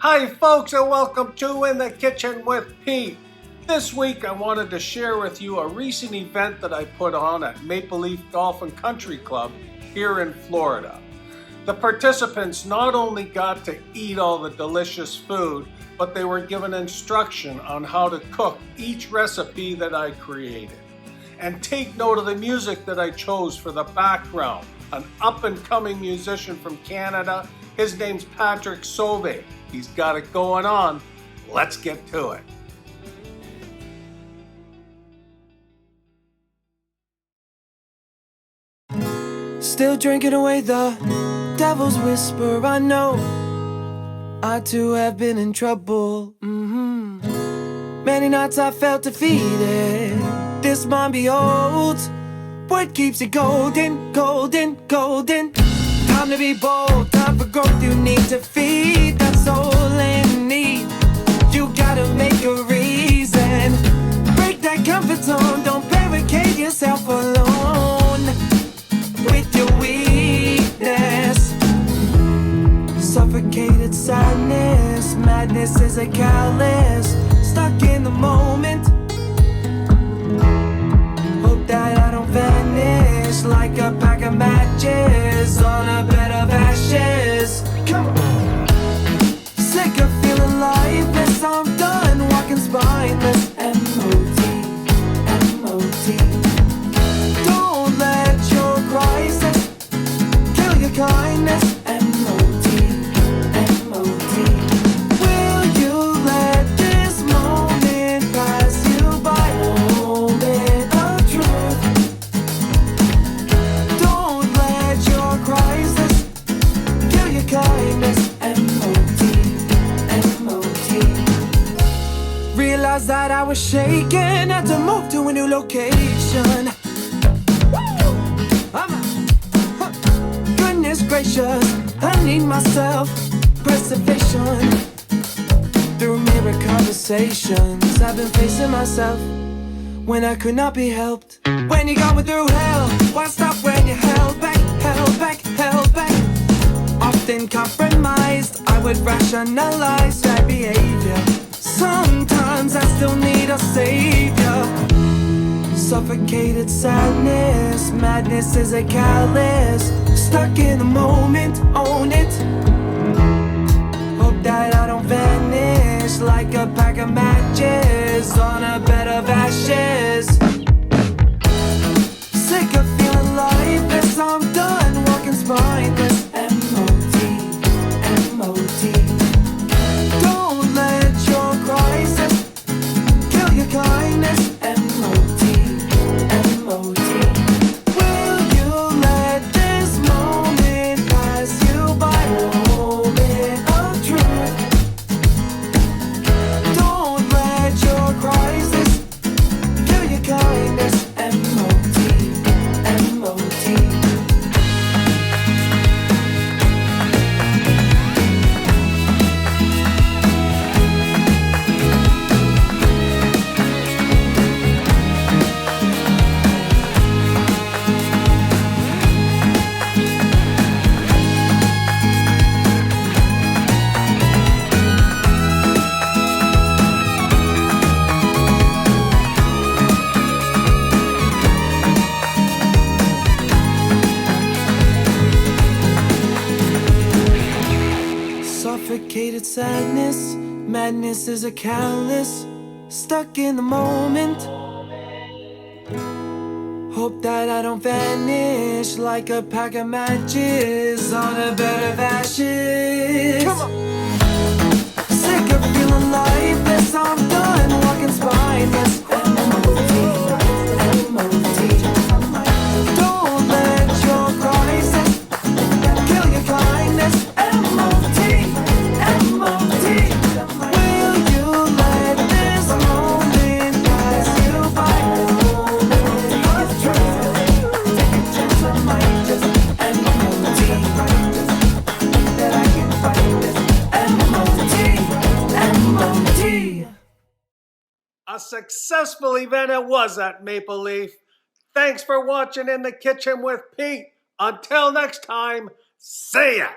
Hi folks, and welcome to In the Kitchen with Pete. This week I wanted to share with you a recent event that I put on at Maple Leaf Golf and Country Club here in Florida. The participants not only got to eat all the delicious food, but they were given instruction on how to cook each recipe that I created. And take note of the music that I chose for the background. An up-and-coming musician from Canada. His name's Patrick Sauvé. He's got it going on. Let's get to it. Still drinking away the devil's whisper. I know I too have been in trouble. Many nights I felt defeated. This mind beholds what keeps it golden, golden, golden. Time to be bold, time for growth. You need to feed that soul in need. You gotta make a reason. Break that comfort zone. Don't barricade yourself alone with your weakness. Suffocated sadness. Madness is a callous. Stuck in the moment. Hope that I don't vanish like a pack of matches on a bed of ashes. Come on. Sick of feeling lifeless. I'm done walking spineless. M.O.T. M.O.T. Don't let your crisis kill your kindness. M.O.T. M.O.T. Will you let this moment pass you by? Moment of truth. Don't let your crisis kill your kindness. M.O.T. M.O.T. Realized that I was shaken. Had to move to a new location. Goodness gracious, I need myself preservation. Through mirror conversations, I've been facing myself when I could not be helped. When you're going through hell, why stop when you're held back, held back, held back? Often compromised, I would rationalize that behavior. Sometimes I still need a savior. Suffocated sadness. Madness is a callous. Stuck in the moment, own it. Hope that I don't vanish like a pack of matches on a bed of ashes. Sick of feeling lifeless. I'm done walking spineless. M.O.T. M.O.T. Don't let your crisis kill your kindness. M.O.T. M.O.T. Will you let this moment pass you by? Moment of truth. Don't let your crisis kill your kindness. M.O.T. M.O.T. Suffocated sadness. Madness is a callous. Stuck in the moment. Hope that I don't vanish like a pack of matches on a bed of ashes. Come on. Sick of feeling lifeless. I'm done walking spineless. M.O.T. M.O.T. Don't let your crisis kill your kindness. M.O.T. M.O.T. Will you let this moment pass you by? Moment of truth. Take a chance, I might just M.O.T. That I can find this. M.O.T. M.O.T. A successful event it was at Maple Leaf. Thanks for watching In the Kitchen with Pete. Until next time, see ya!